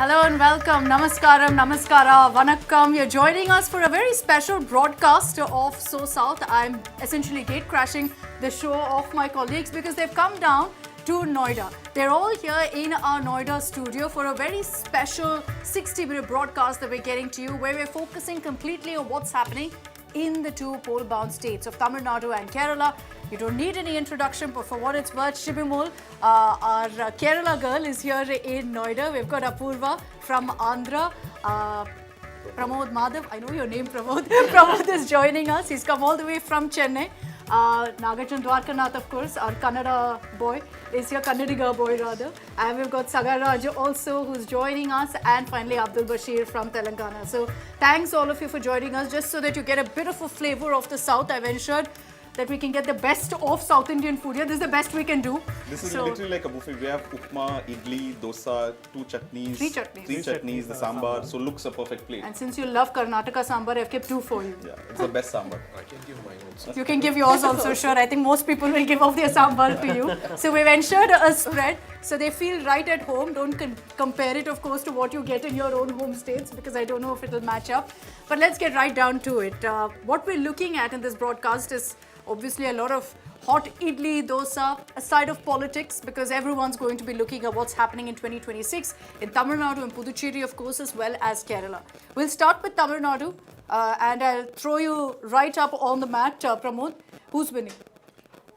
Hello and welcome. Namaskaram, namaskara, vanakkam. You're joining us for a very special broadcast of SoSouth. I'm essentially gate crashing the show of my colleagues because they've come down to Noida. They're all here in our Noida studio for a very special 60-minute broadcast that we're getting to you, where we're focusing completely on what's happening in the two poll-bound states of Tamil Nadu and Kerala. You don't need any introduction, but for what it's worth, Shibimul, our Kerala girl, is here in Noida. We've got Apurva from Andhra. Pramod, Madhav, I know your name, Pramod. Pramod is joining us. He's come all the way from Chennai. Nagarjun Dwarkanath, of course, our Kannada boy, is here, Kannadiga boy rather. And we've got Sagaraj also, who's joining us. And finally, Abdul Bashir from Telangana. So thanks all of you for joining us. Just so that you get a bit of a flavor of the South, I've ensured that we can get the best of South Indian food here. This is the best we can do. This is literally like a buffet. We have upma, idli, dosa, three chutneys, the sambar. So looks a perfect plate. And since you love Karnataka sambar, I've kept two for you. Yeah, it's the best sambar. I can give mine also. You can give yours also, sure. I think most people will give off their sambar to you. So we've ensured a spread so they feel right at home. Don't compare it, of course, to what you get in your own home states, because I don't know if it'll match up. But let's get right down to it. What we're looking at in this broadcast is obviously a lot of hot idli, dosa, aside of politics, because everyone's going to be looking at what's happening in 2026 in Tamil Nadu and Puducherry, of course, as well as Kerala. We'll start with Tamil Nadu, and I'll throw you right up on the mat, Pramod. Who's winning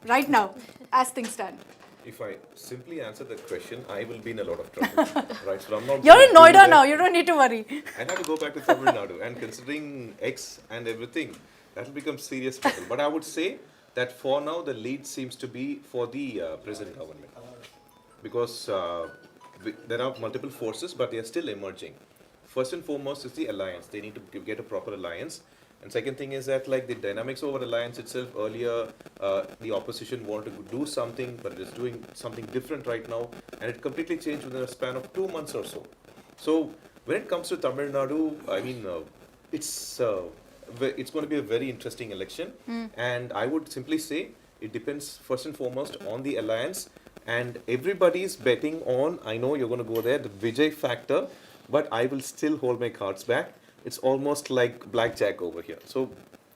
right now, as things stand? If I simply answer that question, I will be in a lot of trouble. Right? So I'm not. You're in Noida now. You don't need to worry. I have to go back to Tamil Nadu, and considering X and everything, that will become serious trouble. But I would say that for now, the lead seems to be for the present government, because there are multiple forces, but they are still emerging. First and foremost is the alliance. They need to get a proper alliance. And second thing is that, like, the dynamics over alliance itself, earlier the opposition wanted to do something, but it is doing something different right now, and it completely changed within a span of 2 months or so. So when it comes to Tamil Nadu, I mean, it's going to be a very interesting election, and I would simply say it depends first and foremost on the alliance, and everybody's betting on, I know you're going to go there, the Vijay factor, but I will still hold my cards back. It's almost like blackjack over here. So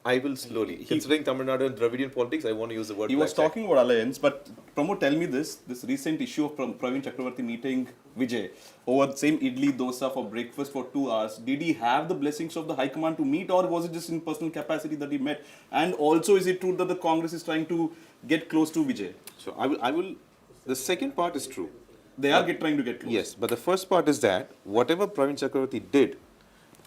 I will slowly, considering Tamil Nadu and Dravidian politics, I want to use the word He blackjack. was talking about alliance, but Pramod, tell me this recent issue of Praveen Chakravarti meeting Vijay over the same idli dosa for breakfast for 2 hours. Did he have the blessings of the High Command to meet, or was it just in personal capacity that he met? And also, is it true that the Congress is trying to get close to Vijay? So I will, the second part is true. They are trying to get close. Yes, but the first part is that whatever Praveen Chakravarti did,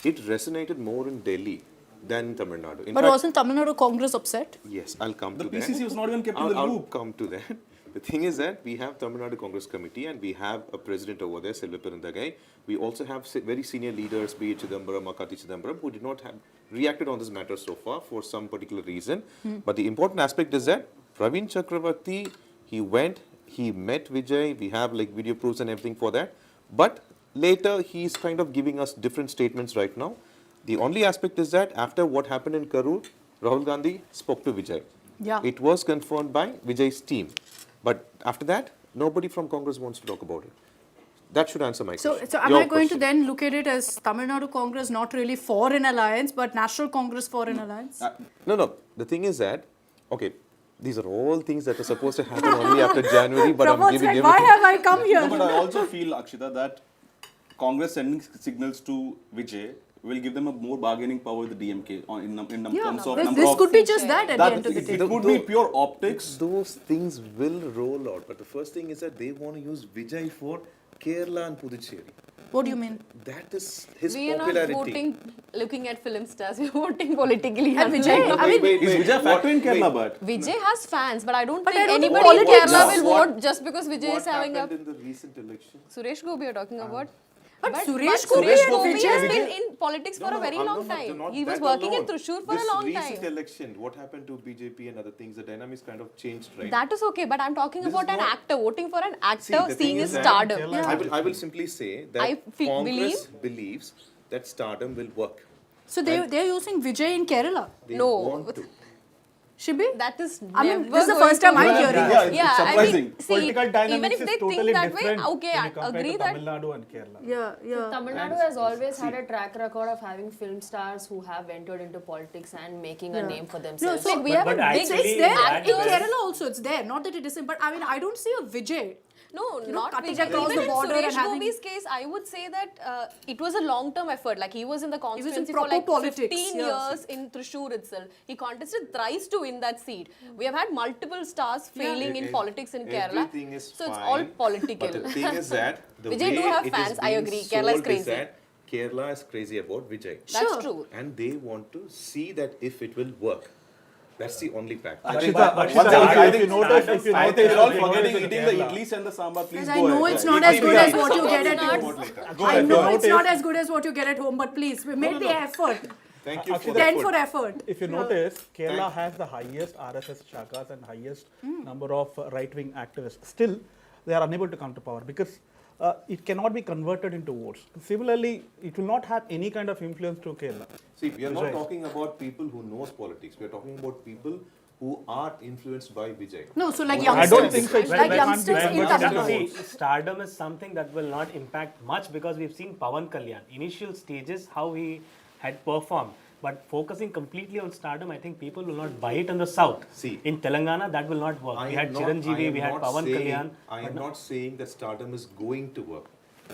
it resonated more in Delhi than in Tamil Nadu. In But fact, wasn't Tamil Nadu Congress upset? yes, I'll come to The that. PCC was not even kept in the I'll loop. come to that. The thing is that we have Tamil Nadu Congress Committee, and we have a president over there, Selva Perendagai. We also have very senior leaders, be it Chidambaram, Akati Chidambaram, who did not have reacted on this matter so far for some particular reason. But the important aspect is that Praveen Chakravarti, he went, he met Vijay. We have like video proofs and everything for that. But later, he's kind of giving us different statements right now. The only aspect is that after what happened in Karur, Rahul Gandhi spoke to Vijay. Yeah. It was confirmed by Vijay's team. But after that, nobody from Congress wants to talk about it. That should answer my question. So am Your I going to question. then look at it as Tamil Nadu Congress not really for an alliance, but National Congress for an alliance? No. The thing is that, okay, these are all things that are supposed to happen only after January, but I'm Pramod's giving like, everything. why have I come here? No, but I also feel, Akshita, that Congress sending signals to Vijay will give them a more bargaining power with the DMK in terms of number This of... could be just that at the end of the day. It could be pure optics. Those things will roll out. But the first thing is that they want to use Vijay for Kerala and Puducherry. What do you mean? That is his We are not popularity. voting looking at film stars. We are voting politically. And Vijay, I mean, Is Vijay a factor in Kerala, but? Vijay has fans, but I don't But think I don't think anybody in politics- Kerala will What- vote just because Vijay is having a... happened in the recent election? Suresh Gopi you're talking about? But Suresh Suresh Gopi Gopi and has Vijay- been in politics for a very long time. He was working in Thrissur for a long This recent time. election, what happened to BJP and other things, the dynamics kind of changed, right? That is okay, but I'm talking This about is an not- actor, voting for an See, actor, the thing seeing is his that stardom. I will simply say that I Congress believes that stardom will work. So they're using Vijay in Kerala. They No. want to. Shibi? That is I mean, never this is the going first time to I'm work. hearing Yeah, it. it's surprising. See, Political dynamics even if they is totally think that way, different okay, when I you compare agree to that. Tamil Nadu and Kerala. Yeah. Tamil Nadu has always had a track record of having film stars who have entered into politics and making a name for themselves. so we have but a big It's actually, there. that In was- Kerala also, it's there. Not that it isn't. But I mean, I don't see a Vijay. No, know, not cutting Vijay. across Even the in border and Suresh having- Gopi's case, I would say that it was a long-term effort. Like he was in the was in constituency for proper like politics, 15 yes. years in Thrissur itself. He contested thrice to win that seat. We have had multiple stars failing in politics in Kerala. Everything is So it's fine, all political. But the thing is that the Vijay way do have it is fans, I being agree. Kerala is sold crazy. that Kerala is crazy about Vijay. That's Sure. true. And they want to see that if it will work. That's the only fact. Akshita, if you notice, I think you're all if you forgetting notice in eating the Kerala- idlis and the sambar. Please Guys, go I know ahead. it's not as good as what you get at Not- home. Go I ahead, know you it's not notice- as good as what you get at home, but please, we made the effort. Thank you for Akshita, that. 10 for effort. If you notice, Kerala has the highest RSS shakas and highest number of right-wing activists. Still, they are unable to come to power because it cannot be converted into votes. Similarly, it will not have any kind of influence to Kerala. See, we are not Vijay. talking about people who knows politics. We are talking about people who are influenced by Vijay. No, so like I youngsters. don't think so. Like youngsters in Tamil Nadu. See, stardom is something that will not impact much because we've seen Pawan Kalyan, initial stages, how he had performed. But focusing completely on stardom, I think people will not buy it in the south. See, in Telangana, that will not work. We had Chiranjeevi, we had Pawan Kalyan. I am not saying that stardom is going to work.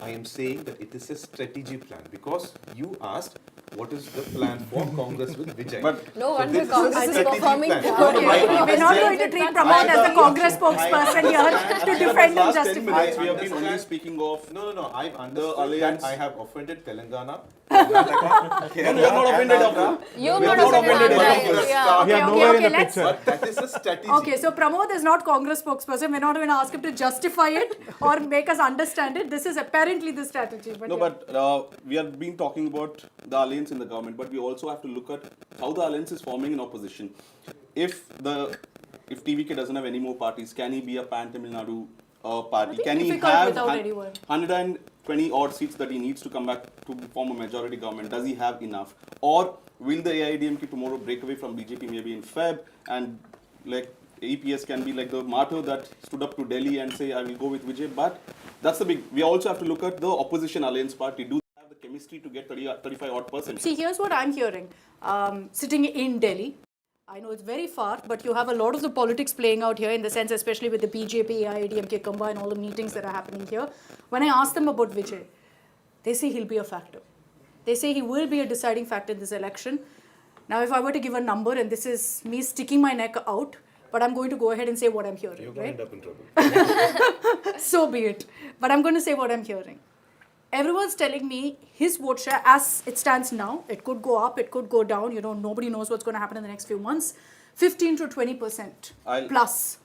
I am saying that it is a strategy plan because you asked what is the plan for Congress with Vijay. But No wonder this is a Congress is strategy performing plan. poorly. Okay, we're not going to treat Pramod as the Congress spokesperson here to defend and last 10 justify. minutes we have been only understand. speaking of. No. I've understood alliance. that I have offended Telangana. No, we are not offended of you. You're We are not not offended. offended Right, of yeah. We are Okay, nowhere in the let's- picture. But that is a strategy. Okay, so Pramod is not Congress spokesperson. We're not going to ask him to justify it or make us understand it. This is apparently the strategy. But No, yeah. but we have been talking about the alliance in the government, but we also have to look at how the alliance is forming in opposition. If TVK doesn't have any more parties, can he be a pan Tamil Nadu party? think Can he difficult have without anyone. 120 odd seats that he needs to come back to form a majority government? Does he have enough? Or will the AIADMK tomorrow break away from BJP maybe in Feb and like EPS can be like the martyr that stood up to Delhi and say I will go with Vijay? But that's the big. We also have to look at the opposition alliance party. Do they have the chemistry to get 35 odd percent? See, here's what I'm hearing. Sitting in Delhi, I know it's very far, but you have a lot of the politics playing out here in the sense, especially with the BJP, AIADMK combine, all the meetings that are happening here. When I ask them about Vijay, they say he'll be a factor. They say he will be a deciding factor in this election. Now, if I were to give a number, and this is me sticking my neck out, but I'm going to go ahead and say what I'm hearing, You're going right? to end up in trouble. So be it. But I'm going to say what I'm hearing. Everyone's telling me his vote share as it stands now, it could go up, it could go down, nobody knows what's going to happen in the next few months, 15 to 20% plus.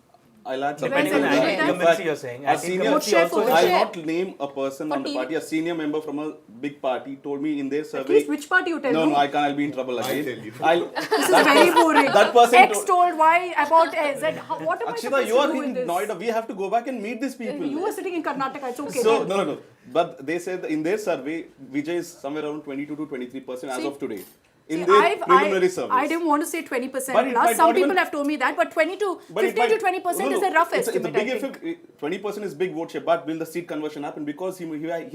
I'll add Depending something. on Depends on In anti-incumbency, fact, you're saying. a senior, Vote share for I'll Vijay. not name a person on the TV. party. A senior member from a big party told me in their At survey. least which party you tell No, me? I can't. I'll be in trouble again. tell you. This is very boring. That person X told Y about Z. What am I Akshita, supposed you to are do in in this? Noida. We have to go back and meet these people. You are sitting in Karnataka, it's okay. So, no. But they said that in their survey, Vijay is somewhere around 22 to 23% as of today. In their preliminary surveys. I didn't want to say 20% But it plus. might Some not people even- have told me that, but 15 to 20% is a rough it's estimate, a big I think. effect. 20% is big vote share, but will the seat conversion happen? Because he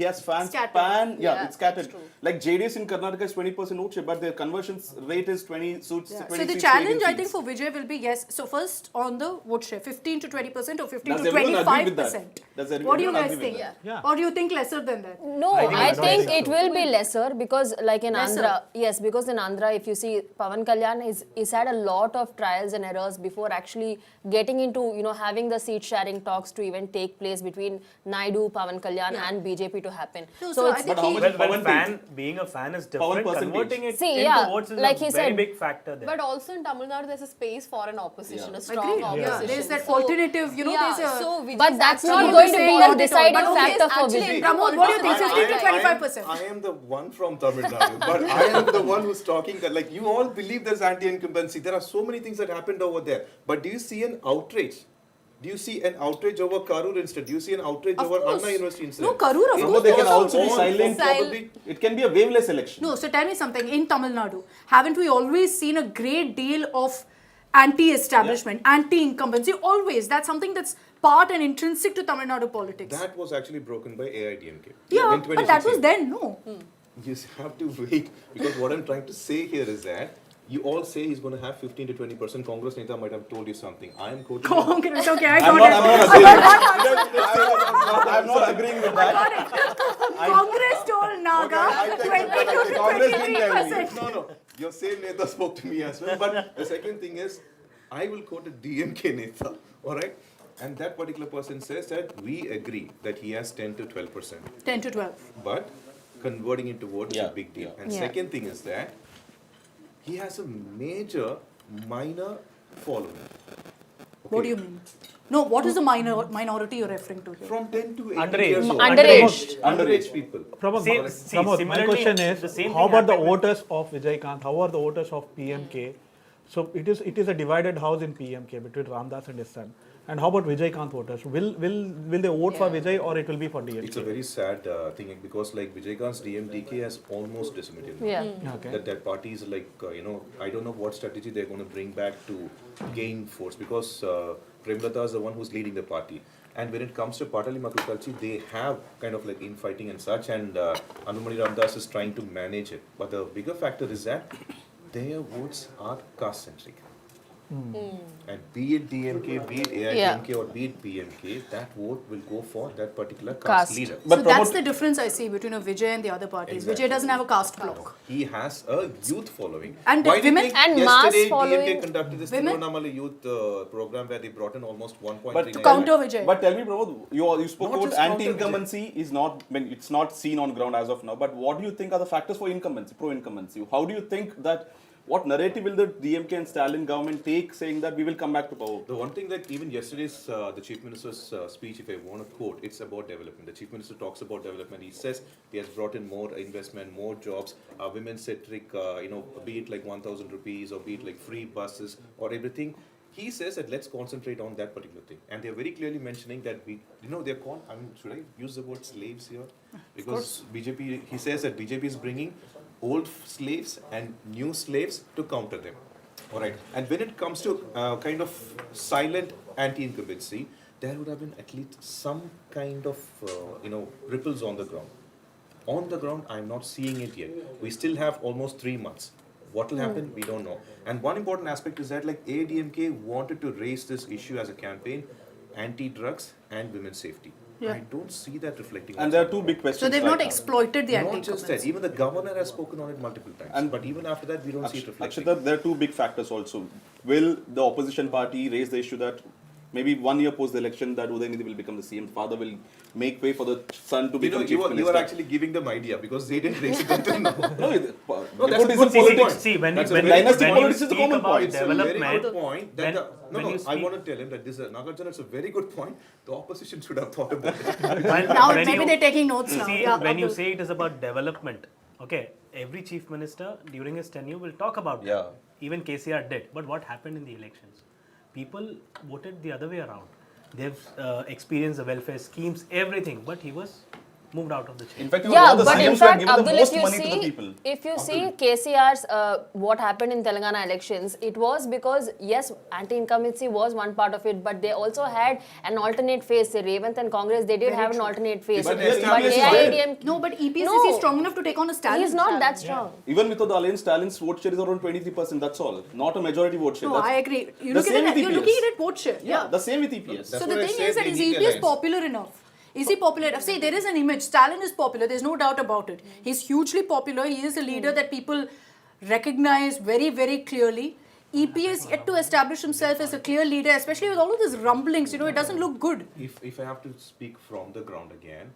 has fans Scattered. Yeah, it's scattered. that's true. Like JDS in Karnataka is 20% vote share, but their conversion rate is 20 suits. Yeah. 20 So the seats, challenge 18 I think seats. for Vijay will be yes. So first on the vote share, 15 to 20% or 15 Does to everyone agree with 25%. that? Does everyone What do you agree guys with think? that? Yeah. Or do you think lesser than that? No, I I don't think think it will be lesser because like in Lesser. Andhra, yes, because in Andhra, if you see Pawan Kalyan is had a lot of trials and errors before actually getting into, having the seat sharing talks to even take place between Naidu, Pawan Kalyan and BJP to happen. No, So so I it's think But how he- much Well, being a fan is different. percentage. Converting it See, into yeah, votes is like a he very said- big factor there. But also in Tamil Nadu, there's a space for an opposition, a strong Agreed. opposition. Yeah, there's that So- alternative, there's a... so Vijay's But that's actually not you going to say be not a at all, deciding but okay, factor it's for actually Vijay. Pramod, what do you think? 15 to 25%? I am the one from Tamil Nadu, but I am the one who's talking. Like you all believe there's anti-incumbency. There are so many things that happened over there. But do you see an outrage? Do you see an outrage over Karur incident? Do you see an outrage Of over course. Anna University incident? No, Karur, of No, course. but they can goes out. also be silent. Probably. It can be a waveless election. No, so tell me something. In Tamil Nadu, haven't we always seen a great deal of anti-establishment, anti-incumbency, always. That's something that's part and intrinsic to Tamil Nadu politics. That was actually broken by AIADMK. Yeah, in but that was 2016. then, no. You have to wait, because what I'm trying to say here is that you all say he's going to have 15 to 20%. Congress Neta might have told you something. I am quoting. Congress, okay, I I'm got I'm not agreeing with that. Congress told Naga I take 20 it. to Congress didn't tell me. 23%. No, your same Neta spoke to me as well. But the second thing is, I will quote a DMK Neta, all right? And that particular person says that we agree that he has 10 to 12%. 10 to 12. But converting into vote is Yeah, a big deal. yeah. And second thing is that he has a major minor following. What do you mean? No, what is the minority you're referring to here? From 10 to 18 Underage. years old. Underage. Underage people. Pramod, See, my similarly, question the is, same how thing about the happened with- voters of Vijay Kant? How are the voters of PMK? So it is a divided house in PMK between Ramdas and his son. And how about Vijay Kant voters? Will they vote for Vijay, or it will be for DMK? It's a very sad thing, because like Vijaykanth's DMDK has almost decimated. Yeah. Okay. That party is like, I don't know what strategy they're going to bring back to gain force, because Premlata is the one who's leading the party. And when it comes to Patali Makukalchi, they have kind of like infighting and such, and Anumani Ramdas is trying to manage it. But the bigger factor is that their votes are caste-centric. And be it DMK, be it AIADMK, or be it PMK, that vote will go for that particular caste leader. So that's the difference I see between a Vijay and the other parties. Exactly. Vijay doesn't have a caste block. He has a youth following. And Why do you women- think and mass yesterday following- DMK conducted this Women- Tirunamala youth program where they brought in almost 1.3 But To counter Vijay. But tell me, Pramod, you spoke Not about just counter anti-incumbency is not, it's not seen on ground as of now. But what do you think are the factors for incumbency, pro-incumbency? How do you think that, what narrative will the DMK and Stalin government take, saying that we will come back to power? The one thing that even yesterday's the Chief Minister's speech, if I want to quote, it's about development. The Chief Minister talks about development. He says he has brought in more investment, more jobs, women-centric, be it like 1,000 rupees or be it like free buses or everything. He says that let's concentrate on that particular thing. And they're very clearly mentioning that they're called, should I use the word slaves here? Because BJP, he says that BJP is bringing old slaves and new slaves to counter them. All right. And when it comes to kind of silent anti-incumbency, there would have been at least some kind of, ripples on the ground. On the ground, I'm not seeing it yet. We still have almost 3 months. What will happen, we don't know. And one important aspect is that like AIADMK wanted to raise this issue as a campaign, anti-drugs and women's safety. Yeah. I don't see that reflecting. And there are two big questions. So they've right not now. exploited the Not just that, anti-incumbency. even the governor has spoken on it multiple times. But even after that, we don't see it reflecting. Akshita, there are two big factors also. Will the opposition party raise the issue that maybe 1 year post the election that Udayanidhi will become the CM, father will make way for the son to become chief You minister? are actually giving them idea because they didn't raise it until now. No, that's a nepotism good politics. See, when That's you, a when, very you- dynastic when you politics is the speak common about point. It's a very development, good point. That when you I speak- want to tell him that this is Nagarjuna. It's a very good point. The opposition should have thought about it. Now when maybe you- they're taking notes now. See, Yeah. when you say it is about development, okay, every chief minister during his tenure will talk about Yeah. that. Even KCR did. But what happened in the elections? People voted the other way around. They've experienced the welfare schemes, everything, but he was moved out of the chain. In fact, Yeah, all the but in CMs were fact, given the Abdul, most if you money to the people. see, if you see KCR's what happened in Telangana elections, it was because yes, anti-incumbency was one part of it, but they also had an alternate face. Say Revanth and Congress, they did have an alternate face. But But EPS is there. AIADMK, No, but EPS No. is strong enough to take on a Stalin. he's not that strong. Even without the alliance, Stalin's vote share is around 23%. That's all. Not a majority vote share. No, That's- I agree. the same with You're EPS. looking at it vote share. Yeah, the same with EPS. So That's the what I thing said, is that they is need EPS alliance. popular enough? Is he popular enough? See, there is an image. Stalin is popular. There's no doubt about it. He's hugely popular. He is a leader that people recognize very, very clearly. EPS yet to establish himself as a clear leader, especially with all of these rumblings. It doesn't look good. If I have to speak from the ground again,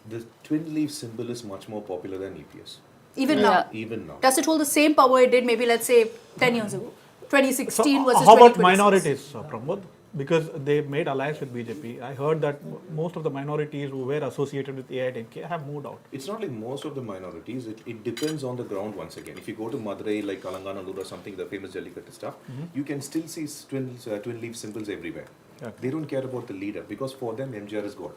the twin leaf symbol is much more popular than EPS. Even Yeah. now. Even now. Does it hold the same power it did maybe, let's say, 10 years ago? 2016 versus how about 2026. minorities, Pramod? Because they made alliance with BJP. I heard that most of the minorities who were associated with AIADMK have moved out. It's not like most of the minorities. It depends on the ground once again. If you go to Madurai, like Kalangana, or something, the famous Jallikattu stuff, you can still see twin leaf symbols everywhere. Okay. They don't care about the leader because for them, MJR is God.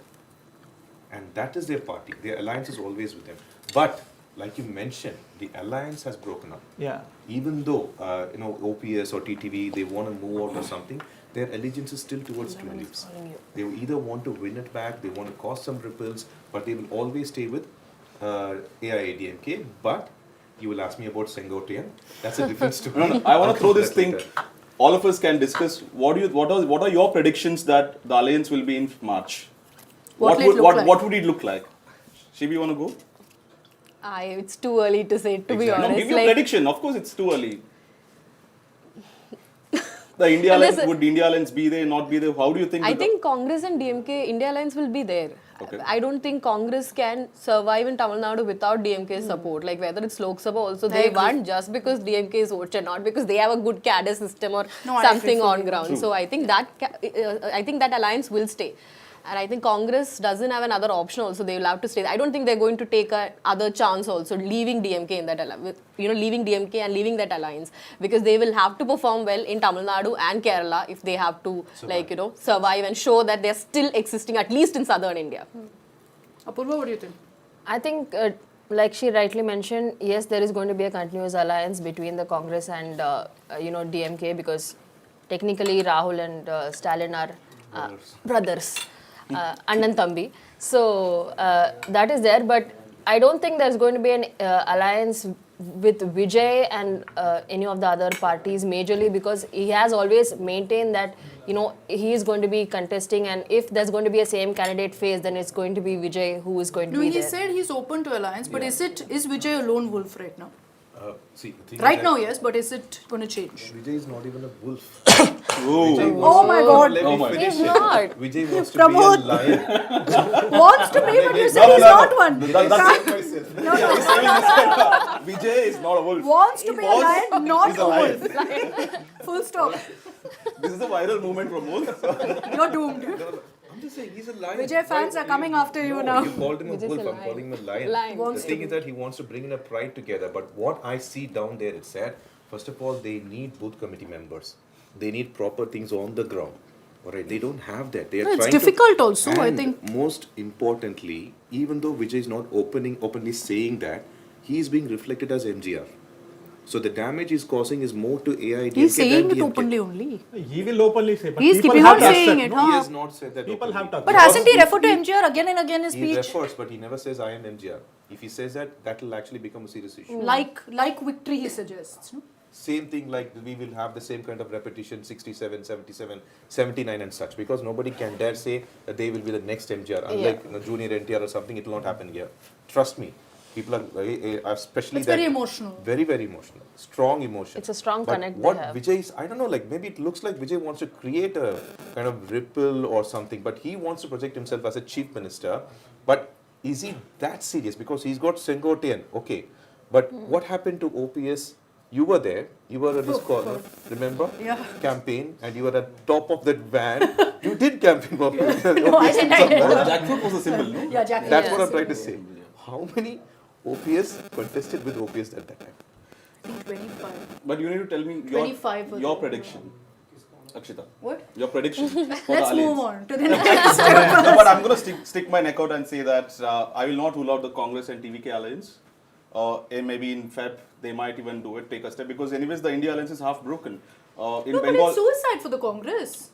And that is their party. Their alliance is always with them. But like you mentioned, the alliance has broken up. Yeah. Even though, OPS or TTV, they want to move out or something, their allegiance is still towards tulips. They either want to win it back, they want to cause some ripples, but they will always stay with AIADMK. But you will ask me about Sengotian. That's a different story. I want to throw this thing. All of us can discuss. What are your predictions that the alliance will be in March? What will it look like? What would it look like? Shibi, you want to go? It's too early to say, to be No, honest. give your prediction. Of course, it's too early. The India Alliance, would India Alliance be there, not be there? How do you think? I think Congress and DMK, India Alliance will be there. Okay. I don't think Congress can survive in Tamil Nadu without DMK's support. Like whether it's Lok Sabha also, they won just because DMK is voted, not because they have a good cadre system or something on ground. True. So I think that alliance will stay. And I think Congress doesn't have another option also. They will have to stay. I don't think they're going to take another chance also, leaving DMK in that alliance. Leaving DMK and leaving that alliance, because they will have to perform well in Tamil Nadu and Kerala if they have to, survive and show that they're still existing at least in southern India. Apurva, what do you think? I think, like she rightly mentioned, yes, there is going to be a continuous alliance between the Congress and DMK, because technically Rahul and Stalin are brothers, Annan Thambi. So that is there, but I don't think there's going to be an alliance with Vijay and any of the other parties majorly, because he has always maintained that he is going to be contesting, and if there's going to be a same candidate phase, then it's going to be Vijay who is going to be He there. said he's open to alliance, but is Vijay a lone wolf right now? The thing Right is now, that yes, but is it going to change? Vijay is not even a wolf. Oh my God! Let me finish He's it. not. Vijay wants to Pramod. be a lion. Wants to be, but you said he's not one. Vijay is not a wolf. Wants to be a lion, not He's a a lion. wolf. Full stop. This is a viral movement from both. You're doomed. I'm just saying, he's a lion. Vijay fans are coming after you No, now. you called him a Vijay's wolf, a I'm lion. calling him a lion. Lion. The Wants to thing be. is that he wants to bring in a pride together. But what I see down there is that, first of all, they need booth committee members. They need proper things on the ground. Alright, they don't have that. They are It's trying difficult to, also, I and think. most importantly, even though Vijay is not openly saying that, he is being reflected as MGR. So the damage he's causing is more to AIADMK He's saying than it DMK. openly only. He will openly say, but He's people keeping have on to saying accept. it, No, he huh? has not said that People openly. have to But accept. hasn't he referred to MGR again and again in his He speech? refers, but he never says I am MGR. If he says that, that will actually become a serious issue. Like victory, he suggests. No? Same thing, like we will have the same kind of repetition 67, 77, 79 and such, because nobody can dare say that they will be the next MGR. Unlike junior NTR or something, it will not happen here. Trust me. People are, especially It's that, very emotional. Very, very emotional. Strong emotion. It's a strong But connect they what have. Vijay is, I don't know, like maybe it looks like Vijay wants to create a kind of ripple or something, but he wants to project himself as a chief minister. But is he that serious? Because he's got Sengotian, okay. But what happened to OPS? You were there, you were at this corner, remember? Yeah. Campaign, and you were at top of that van. You did campaign for OPS. No, I didn't. Jackfruit was a symbol, no? Yeah, Jack. That's what I'm trying to say. How many OPS contested with OPS at that time? I think 25. But you need to tell me 25 was your it. prediction. Akshita. What? Your prediction for Let's the alliance. move on to the next. No, but I'm going to stick my neck out and say that I will not rule out the Congress and TVK alliance. Maybe in Feb, they might even do it, take a step, because anyways, the India alliance is half broken. In No, but Bengal, it's suicide for the Congress.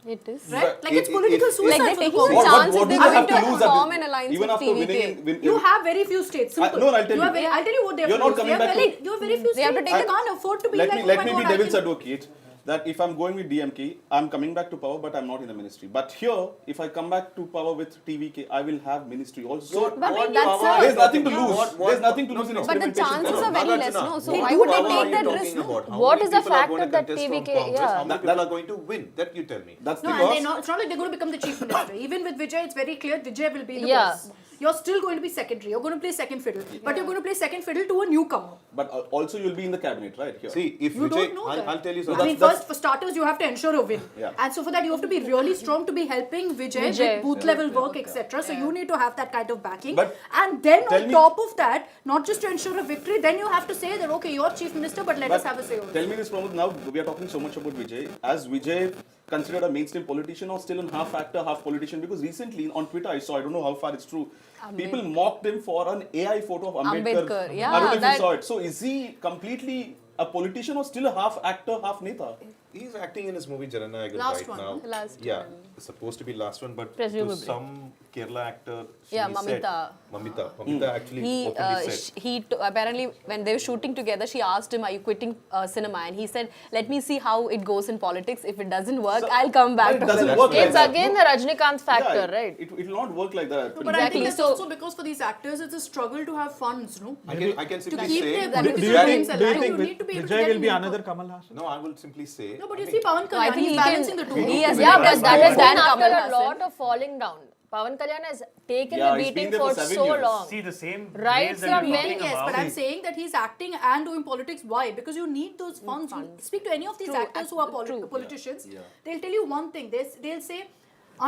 It is. Right? Like it- it's political it- suicide Like for they're the taking Congress. a chance if what do they're they have going to to lose at form this- an alliance even with after TVK. winning? You have very few states. Simple. No, I'll tell you. I'll tell you what they have You're to not lose. coming They back have to- you have very few They have to states. take They can't afford to be Let like, me oh let my me God, be I devil's can- advocate. That if I'm going with DMK, I'm coming back to power, but I'm not in the ministry. But here, if I come back to power with TVK, I will have ministry also. But that's There's nothing to What- lose. what- There's nothing to lose in But the experimentation. chances are very less, no? So why What would they power are take you that talking risk? No? about? How What many is the people are factor going to that contest from TVK Congress? yeah. How many people are going to win? That you tell me. That's No, and because it's not like they're going to become the chief minister. Even with Vijay, it's very clear Vijay will be the Yeah. boss. You're still going to be secondary. You're going to play second fiddle. But you're going to play second fiddle to a newcomer. but also you'll be in the cabinet, right? Here. See, if You Vijay, don't know that. I'll tell you I something. mean, that's- first, for starters, you have to ensure a win. Yeah. And so for that, you have to be really strong to be helping Vijay Vijay. with booth level work, etc. So you need to have that kind of backing. But and then tell on me- top of that, not just to ensure a victory, then you have to say that, okay, you're chief minister, but let us have a say. Tell me this, Pramod. Now we are talking so much about Vijay. As Vijay considered a mainstream politician or still a half actor, half politician? Because recently on Twitter I saw, I don't know how far it's true, people mocked him for an AI photo of Ambedkar. Ambedkar, yeah, I don't know if that- you saw it. So is he completely a politician or still a half actor, half neta? He's acting in his movie Nayagan Last right one, now. the last yeah, one. it's supposed to be last one, but Presumably. to some Kerala actor, Yeah, she said- Mamita actually He, openly said. apparently when they were shooting together, she asked him, "Are you quitting cinema?" And he said, "Let me see how it goes in politics. If it doesn't work, I'll come back." But it to doesn't cinema." work like It's that. again the Rajnikant factor, Yeah, right? It will not work like that. But I think Exactly. that's So- also because for these actors, it's a struggle to have funds, no? I can To simply keep say. their Do political you dreams think, do you alive, think you need to be able to Vijay get will an be income. another Kamal Hassan? No, I will simply say. No, but you I see mean, Pawan No, I Kalyan, think he's he balancing can- the two. he has Yeah, been but that has than been after Kamal a Hassan. lot of falling down. Pawan Kalyan has taken Yeah, the he's been beating there for for 7 so years. long. See the same Right ways that from you're when- talking Yes, about. but I'm saying that he's acting and doing politics. Why? Because you need those funds. You speak to any of these True, actors who are politicians. They'll tell you one thing. They'll say,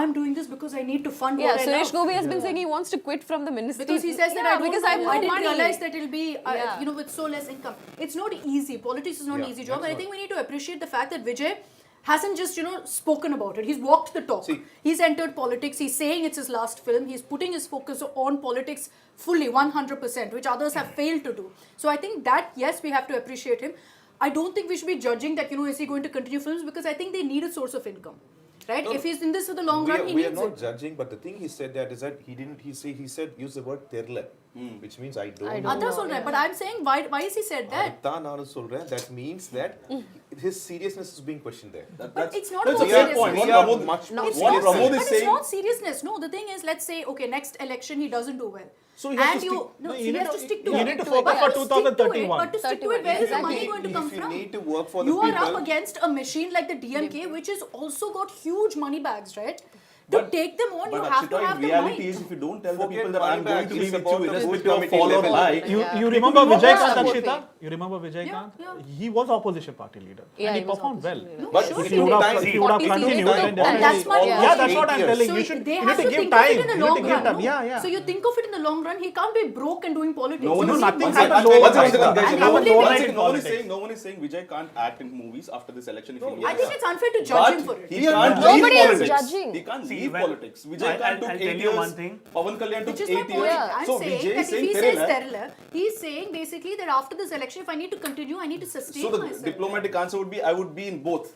"I'm doing this because I need to fund Yeah, what I Suresh love." Gopi has been saying he wants to quit from the ministry. Because he says that Yeah, I don't because know, I have no I didn't money. realize that it'll be, Yeah. with so less income. It's not easy. Politics is not an Yeah, easy job. that's And I not. think we need to appreciate the fact that Vijay hasn't just, spoken about it. He's walked the talk. See- He's entered politics. He's saying it's his last film. He's putting his focus on politics fully, 100%, which others have failed to do. So I think that, yes, we have to appreciate him. I don't think we should be judging that, is he going to continue films? Because I think they need a source of income. Right? No, if he's in this for the long run, he we are needs not it. judging, but the thing he said that is that he said use the word terla, which means I don't know. Others all right. But I'm saying, why is he said that? Aditha nanu solren, that means that his seriousness is being questioned there. But it's not That's about a fair seriousness. point. We What are Pramod- much more It's What not, Pramod but is it's saying- not seriousness. No, the thing is, let's say, okay, next election he doesn't do well. So he has and to you, stick- no, no, so you he need has to- to stick to you it. need to But focus to for stick to it, 2031. But to stick to it, where is the money Exactly. going to come If you from? need to work for the You are people- up against a machine like the DMK, which has also got huge money bags, right? To take them on, you But have to Akshita, have in the reality mind. is if you don't tell the Forget people that money I'm going bags, to be it's with about you, the irrespective good of fall or committee lie, level. You Yeah. remember People Vijay know Kant, that. Akshita? You remember Vijay Yeah, Kant? yeah. He was opposition party leader. Yeah, and he he was performed well. No, But sure If he you would did. have, if you would have 40 continued, series, then no, And that's my definitely. point. Yeah, that's what I'm So telling. So You should. they You have need to to give think of time. it in the You need long to give run. time. no? Yeah, yeah. So you think of it in the long run, he can't be broke and doing politics. No one No, is nothing one happened. second, No one one second, happened. guys, And no one- only one when- second, no one is saying Vijay can't act in movies after this election if he I wins. think it's unfair to judge him for But it. he can't leave Nobody is politics. judging. He can't See, leave well, politics. Vijay I'll Kant took tell 8 you years. one thing. Pawan Kalyan Which took is my 8 point. years. I'm So saying Vijay that is if saying he says Kerala. Kerala, he's saying basically that after this election, if I need to continue, I need to sustain So the myself. diplomatic answer would be I would be in both,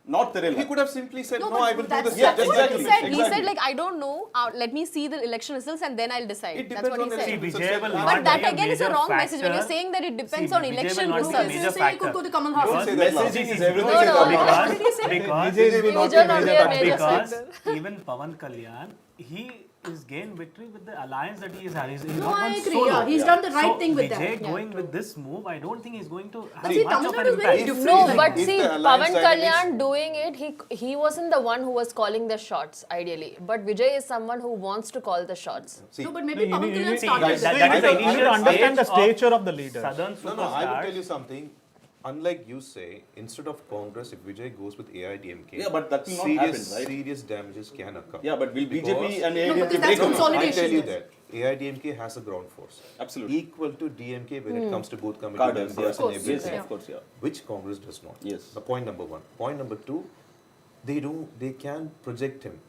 not Kerala. He could have simply said, No, no, but I will do that's- this. Yeah, that's what exactly. he said. He Exactly. said, like, I don't know. Let me see the election results and then I'll decide. It That's depends what on he the See, said. Vijay will But not But that be a again is a major wrong message when you're factor. saying that it depends See, on Vijay election will not be a results. major You're saying he could factor. go to Kamal Because Hassan. Say that last. messaging is Everything No, is no. about- What did he say? because Vijay will not be Vijay a not be major a major factor. because even Pawan Kalyan, he is gained victory with the alliance that he has had. He's No, not I gone agree. solo. Yeah, he's done the right So thing with Vijay that. going with this move, I don't think he's going to have see, much Tamil of Nadu an is very impact. different. No, Like, but if see, the alliance Pavan dynamics- Kalyan doing it, he wasn't the one who was calling the shots, ideally. But Vijay is someone who wants to call the shots. No, but maybe No, Pawan you Kalyan need- started Guys, with that that. is the You need to initial understand the stage of stature of the leader. Southern No, I will tell superstars. you something. Unlike you say, instead of Congress, if Vijay goes with AIADMK, Yeah, but that will not serious, happen, right? serious damages can occur. Yeah, but will BJP Because- and No, AIADMK because that's break away? consolidation. I tell you yes. that AIADMK has a ground force. Absolutely. Equal to DMK when it comes to both committee Cadres, members yes, and yes, everything. yes, of course, yeah. Which Congress does not. Yes. The point number one. Point number two, they can project him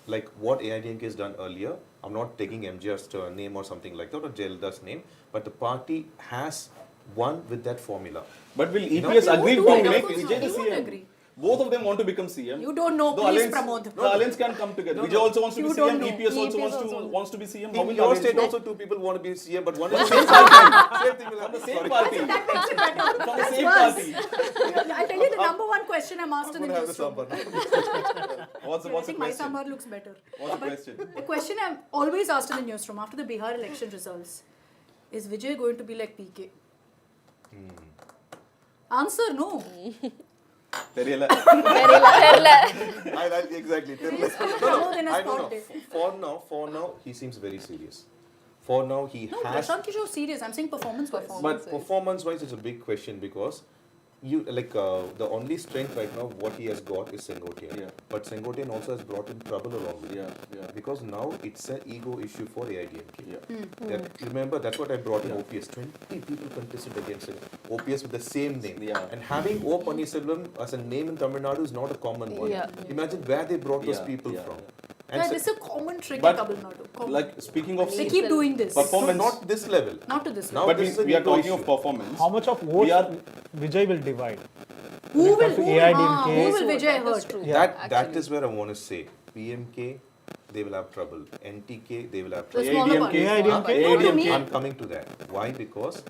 like what AIADMK has done earlier. I'm not taking MGR's name or something like that or Jayalalitha's name, but the party has won with that formula. But will know, EPS they won't agree do to it, of make course Vijay not. the They won't CM? agree. Both of them want to become CM. You don't know, The please, alliance, Pramod. The alliance can come together. Vijay also wants to be You don't CM. know. EPS also EPS wants to be CM. How In will your alliance state work? also two people want to be CM, but one is the same party. Same thing will From the happen. same Sorry. party. That makes it better. From the That's same worse. party. I'll tell you the number one question I'm asked in I'm the going to have the newsroom. sambar now. What's I the think my question? sambar looks better. What's the But question? the question I'm always asked in the newsroom after the Bihar election results is Vijay going to be like PK? Answer no. Teriyala. Exactly. Pramod in a I spot don't day. know. For now, he seems very serious. For now, he No, has. Prashant Kishore serious. I'm saying performance-wise. But performance-wise, it's a big question because you the only strength right now what he has got is Sengotian. Yeah. But Sengotian also has brought in trouble along with it. Yeah. Because now it's an ego issue for AIADMK. Yeah. Remember, that's what I brought in OPS. 20 people contested against it. OPS with the same name. Yeah. And having O Pannirselvam as a name in Tamil Nadu is not a common one. Yeah. Imagine where they brought those Yeah, people yeah, from. And Yeah, this is a common trick in But Tamil Nadu. Common. like speaking of They keep doing this. performance, not this level. Not to this Now level. but this is we an are talking ego of issue. performance. How much of votes We are- Vijay will divide? Who When it will, comes to who, AIADMK, who will Vijay hurt? That is where I want to say. PMK, they will have trouble. NTK, they will have The trouble. smaller parties. AIADMK? No, to me, I'm coming to that. Why? Because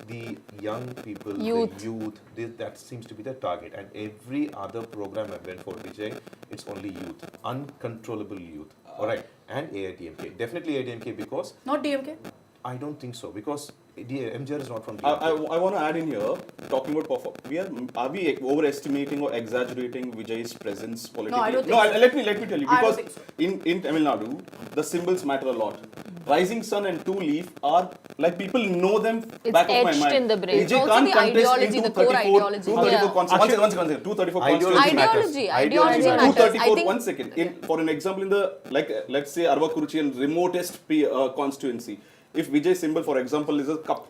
the young people, the youth, that seems to be the target. And every other program I've went for Vijay, it's only youth, uncontrollable youth. All right, and AIADMK, definitely AIADMK because not DMK. I don't think so because MJR is not from I DMK. want to add in here, talking about performance. Are we overestimating or exaggerating Vijay's presence politically? No, I don't think so. Let me tell you, I don't because think so. in Tamil Nadu, the symbols matter a lot. Rising sun and two leaf are like people know them It's back of my etched mind. in the brain. Vijay Also can't the contest ideology, in the core 234 ideology. 234 Yeah. one second, 234 Ideology matters. Ideology matters. 234, I think- one second. For an example, in the, let's say, Arvakuruchian remotest constituency, if Vijay symbol, for example, is a cup,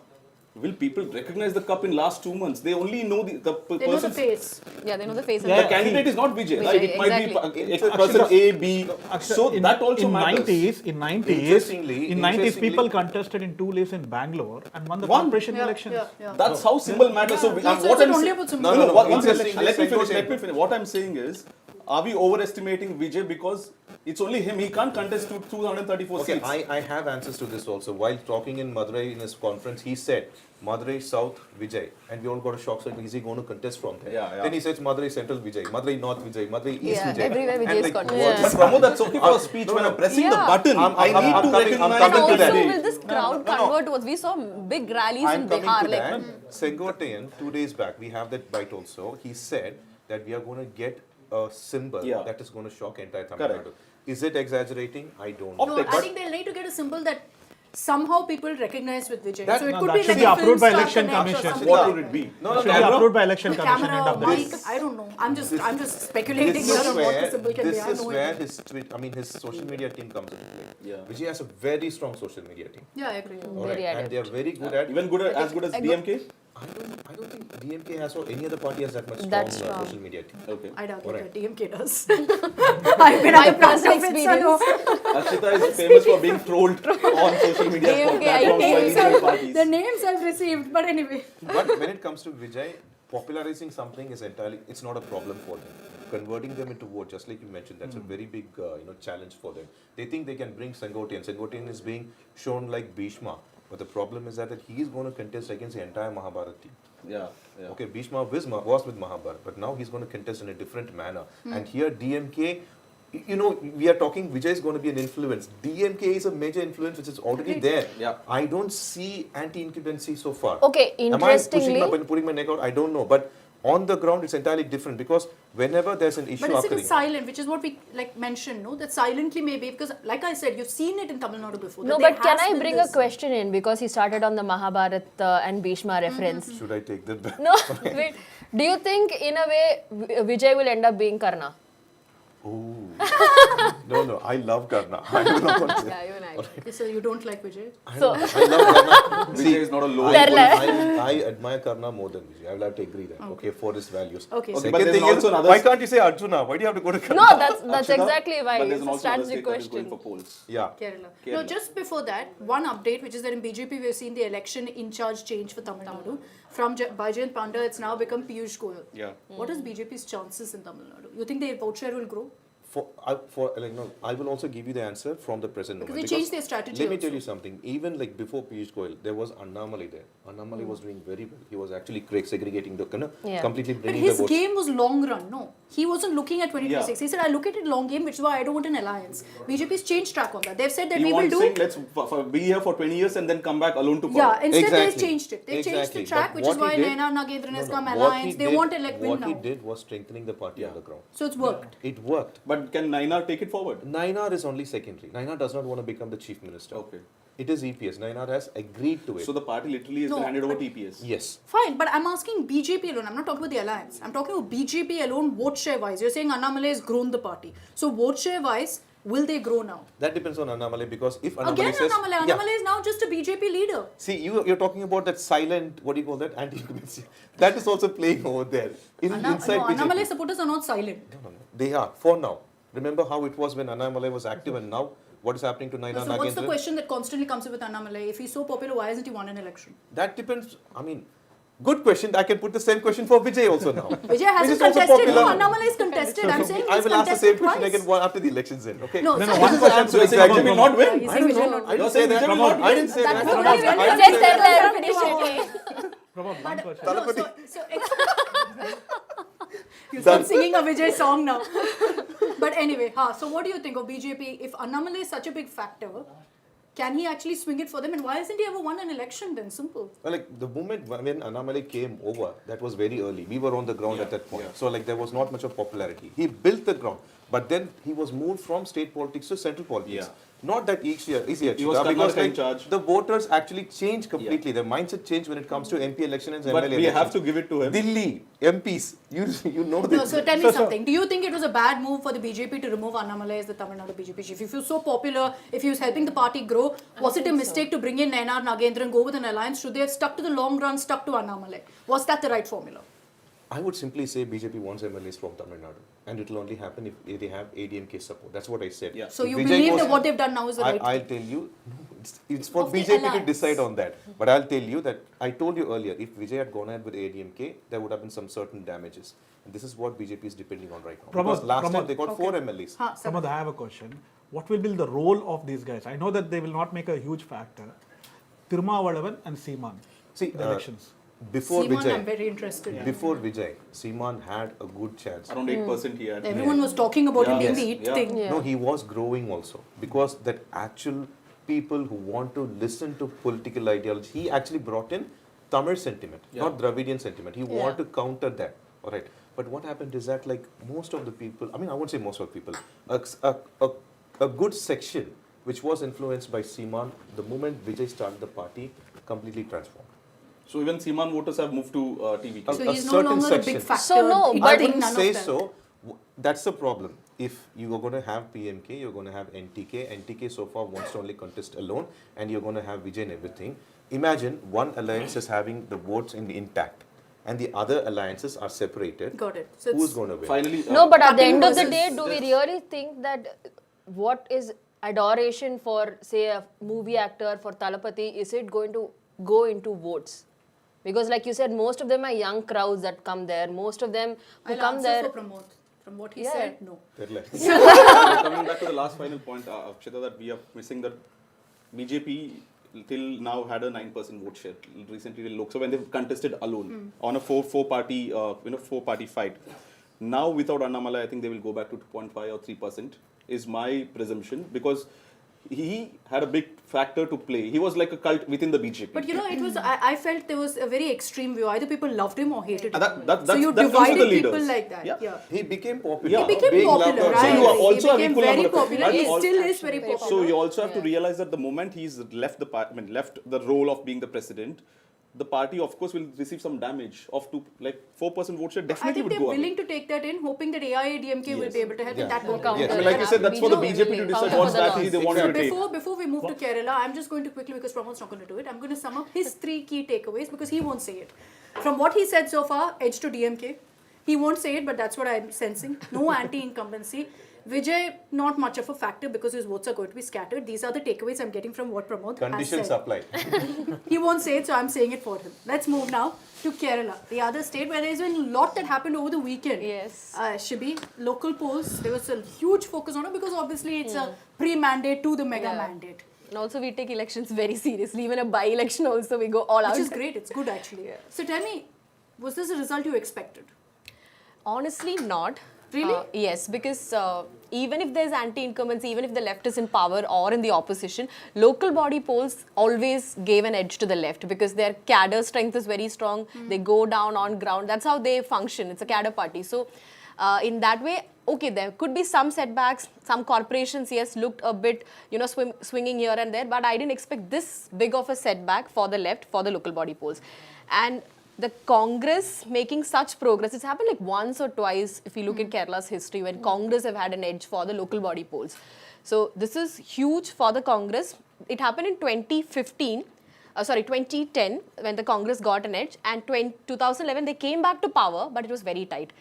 will people recognize the cup in last 2 months? They only know the They know the person. face. Yeah, they know the face. The and candidate is not Vijay, Vijay, right? It might exactly. be person A, B. So that also matters. In 90s, Interestingly- people contested in 2 lists in Bangalore and won the Won. corporation Yeah, elections. yeah. That's how symbol matters. So, No, what so it's I'm only saying- about symbol. No, one second. interestingly, Let me Sengotian- finish. What I'm saying is, are we overestimating Vijay because it's only him? He can't contest to 234 Okay, seats. I have answers to this also. While talking in Madurai in his conference, he said, Madurai South Vijay. And we all got a shock. So is he going to contest from there? Yeah. Then he says Madurai Central Vijay, Madurai North Vijay, Madurai East Yeah, Vijay. everywhere Vijay And is like, contesting. what- But Pramod, that's okay for a speech. When I'm pressing the Yeah. button, I'm I need to coming- I'm recognize coming to also, that. will this crowd convert towards? We saw big rallies I'm in coming Bihar. to Like, that. Sengotian, 2 days back, we have that bite also. He said that we are going to get a symbol Yeah. that is going to shock entire Tamil Correct. Nadu. Is it exaggerating? I don't know. No, Optics. I think they'll need to get a symbol that somehow people recognize with Vijay. That- so it no, could that be should like be a approved film by star Election connect or Commission. something. What would it be? No, Should be camera? approved by election commission end Camera, of the mic, day. I don't know. I'm just speculating This here is on what the symbol where, can be. this I have is no where idea. his social media team comes into play. Yeah. Vijay has a very strong social media team. Yeah, I agree. Very And they are very good at. Even as good as DMK? I don't think DMK has or any other party has that much That's strong strong. social media team. Okay. I doubt Alright. that DMK does. I've been at the front of it, so no. Akshita is famous for being trolled on social media DMK, platforms by regional parties. The names I've received, but anyway. But when it comes to Vijay, popularizing something is entirely, it's not a problem for them. Converting them into vote, just like you mentioned, that's a very big challenge for them. They think they can bring Sengotian. Sengotian is being shown like Bhishma. But the problem is that he is going to contest against the entire Mahabharata team. Yeah. Okay, Bhishma was with Mahabharata, but now he's going to contest in a different manner. And here DMK, we are talking Vijay is going to be an influence. DMK is a major influence which is already there. Yeah. I don't see anti-incumbency so far. Okay, Am I pushing interestingly, up and putting my neck out? I don't know. But on the ground, it's entirely different because whenever there's an issue But is occurring, it silent, which is what we mentioned, no? That silently maybe, because like I said, you've seen it in Tamil Nadu before. no, that there but can has I been bring this. a question in because he started on the Mahabharata and Bhishma reference? should I take that back? No, wait. Do you think in a way Vijay will end up being Karna? No, I love Karna. I do not want to say. yeah, even I. Okay, so you don't like Vijay? So, I love Karna. Vijay is not a low. I admire Karna more than Vijay. I will have to agree that. Okay, for his values. Okay. Okay, Second but there's thing also is, another. why can't you say Arjuna? Why do you have to go to Karna? no, that's Akshita, exactly why. But there's It's a also another strategic state that is going question. for polls. Yeah. Kerala. No, Kerala. just before that, one update, which is that in BJP we've seen the election in charge change for Tamil Nadu. From Bajayant Panda, it's now become Piyush Goyal. Yeah. What is BJP's chances in Tamil Nadu? You think their vote share will grow? I will also give you the answer from the present Because moment. they changed their strategy Let me also. tell you something. Even like before Piyush Goyal, there was Annamalai there. Annamalai was doing very well. He was actually segregating the Yeah. completely But bringing the his votes. game was long run, no. He wasn't looking at 2026. He said, I look at it long game, which is why I don't want an alliance. BJP's changed track on that. They've said that He we will wants do... saying let's be here for 20 years and then come back alone to power. Yeah, instead they've Exactly. changed it. They've changed the Exactly. track, But which is what why he did- Naina Nagendran has come What he alliance. They did- want to win What now. he did was strengthening the party on the ground. So it's worked. It worked. But can Naina take it forward? Nainar is only secondary. Nainar does not want to become the chief minister. Okay. It is EPS. Nainar has agreed to it. So the party literally has No, been handed over but- to EPS. Yes. Fine, but I'm asking BJP alone. I'm not talking about the alliance. I'm talking about BJP alone, vote share wise. You're saying Annamalai has grown the party. So vote share wise, will they grow now? That depends on Annamalai because if Annamalai Again, says... Annamalai. Yeah. Annamalai is now just a BJP leader. See, you're talking about that silent, what do you call that, anti-incumbency. That is also playing over there. Inside BJP. Annamalai supporters are not silent. No. They are, for now. Remember how it was when Annamalai was active and now what is happening to Naina So what's the Nagendran? question that constantly comes up with Annamalai? If he's so popular, why hasn't he won an election? That depends. I mean, good question. I can put the same question for Vijay also now. Vijay hasn't is also contested. No, popular. Annamalai is contested. I'm saying I he's will ask the same contested question twice. again after the elections end. Okay. No, No, so no, one question. So you're saying Vijay will not win? He's I saying don't Vijay know. not I didn't You're say saying that. Vijay will not I didn't say That's that. what very well I said. didn't say Just that. tell them, finish it. Pramod, one question. No, you start singing a Vijay song now. But anyway, so what do you think of BJP? If Annamalai is such a big factor, can he actually swing it for them? And why hasn't he ever won an election then? Simple. Well, like the moment when Annamalai came over, that was very early. We were on the ground at that point. So like there was not much of popularity. He built the ground. But then he was moved from state politics to central politics. Yeah. Not that easy, He was because Karnataka in charge. the voters actually changed completely. Their mindset changed when it comes to MP elections and But MLA we elections. have to give it to him. Delhi, MPs, you know No, this. so tell me something. Do you think it was a bad move for the BJP to remove Annamalai as the Tamil Nadu BJP chief? If he was so popular, if he was helping the party grow, was it a mistake to bring in Nayanar Nagendran, go with an alliance? Should they have stuck to the long run, stuck to Annamalai? Was that the right formula? I would simply say BJP wants MLAs from Tamil Nadu. And it will only happen if they have ADMK support. That's what I said. Yeah. So If you Vijay believe goes- that what they've done now is the right I'll tell you, no, it's for Of the BJP to alliance. decide on that. But I'll tell you that I told you earlier, if Vijay had gone ahead with ADMK, there would have been some certain damages. And this is what BJP is depending on right now. Because last time they got 4 MLAs. Pramod, I have a question. What will be the role of these guys? I know that they will not make a huge factor. Tirumavalavan and Seeman, See, the elections. before Seeman, I'm Vijay, very interested in. before Vijay, Seeman had a good chance. Around 8% he had. Everyone was talking about him being the it Yeah. thing. No, he was growing also because that actual people who want to listen to political ideology, he actually brought in Tamil sentiment, not Dravidian sentiment. He wanted to counter that. All right. But what happened is that like most of the people, I mean, I won't say most of the people, a good section which was influenced by Seeman, the moment Vijay started the party, completely transformed. So even Seeman voters have moved to TVK. So he's no certain longer a big section. factor. So no, It but- I thing, wouldn't none say of that. so. That's the problem. If you are going to have PMK, you're going to have NTK so far wants to only contest alone, and you're going to have Vijay and everything. Imagine one alliance is having the votes intact, and the other alliances are separated. Got it. So Who's it's- going to win? Finally, No, but at the Cutting end of the versus day, do we really think that what is adoration for, say, a movie actor for Talapati, is it going to go into votes? Because like you said, most of them are young crowds that come there. Most of them who I'll come answer there. for Pramod. From what he Yeah. said, no. coming back to the last final point, Akshita, that we are missing that BJP till now had a 9% vote share. Recently, in Lok Sabha, when they've contested alone on a four party fight. Now, without Annamalai, I think they will go back to 2.5 or 3%. Is my presumption, because he had a big factor to play. He was like a cult within the BJP. But you know, it was. I felt there was a very extreme view. Either people loved him or hated him. That so you comes to the divided leaders. people like that. Yeah. Yeah. He became popular. Yeah. He became Being popular, loved. right? So you are also he have became equal very number of- popular. and He al- still is very popular. So you also have to realize that the moment he's left left the role of being the president, the party of course will receive some damage of 4% vote share. I Definitely think would they're go willing away. to take that in, hoping that AIADMK will be able to help, and that won't count. Yes. I mean, like you said, that's for the BJP to decide what strategy they want to take. Before we move to Kerala, I'm just going to quickly, because Pramod's not going to do it, I'm going to sum up his 3 key takeaways because he won't say it. From what he said so far, edge to DMK. He won't say it, but that's what I'm sensing. No anti-incumbency. Vijay, not much of a factor because his votes are going to be scattered. These are the takeaways I'm getting from what Pramod has Conditions said. apply. He won't say it, so I'm saying it for him. Let's move now to Kerala, the other state where there's been a lot that happened over the weekend. Yes. Shibi, local polls, there was a huge focus on it because obviously it's a pre-mandate to the mega mandate. And also we take elections very seriously. Even a by-election also we go all out. Which is great, it's good actually. So tell me, was this a result you expected? Honestly, not. Really? Yes, because even if there's anti-incumbency, even if the left is in power or in the opposition, local body polls always gave an edge to the left because their cadre strength is very strong. They go down on ground. That's how they function. It's a cadre party. So in that way, okay, there could be some setbacks. Some corporations, yes, looked a bit, swinging here and there. But I didn't expect this big of a setback for the left, for the local body polls. And the Congress making such progress, it's happened like once or twice if you look at Kerala's history when Congress have had an edge for the local body polls. So this is huge for the Congress. It happened in 2010 when the Congress got an edge, and 2011 they came back to power, but it was very tight.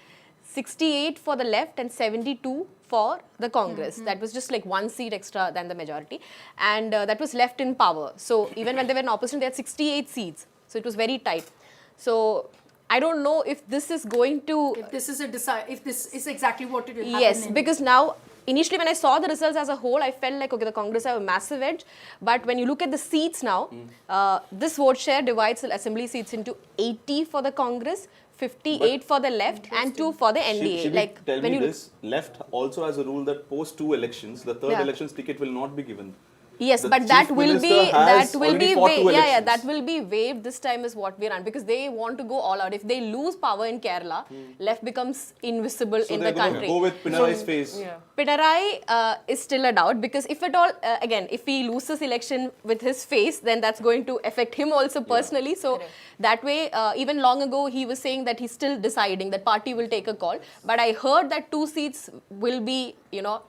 68 for the left and 72 for the Congress. That was just like 1 seat extra than the majority. And that was left in power. So even when they were in opposition, they had 68 seats. So it was very tight. So I don't know if this is going to... If this is exactly what it will happen. Yes, because now, initially when I saw the results as a whole, I felt like, okay, the Congress have a massive edge. But when you look at the seats now, this vote share divides the assembly seats into 80 for the Congress, 58 for the left, and 2 for the NDA. Should tell me this, left also has a rule that post 2 elections, the third elections ticket will not be given. Yes, The but chief that will minister be has already fought 2 elections. that will be waived this time is what we run, because they want to go all out. If they lose power in Kerala, left becomes invisible So in they're the going to country. go with Pinarayi's face. Pinarayi is still a doubt, because if at all, again, if he loses election with his face, then that's going to affect him also personally. So that way, even long ago, he was saying that he's still deciding, that party will take a call. But I heard that 2 seats will be,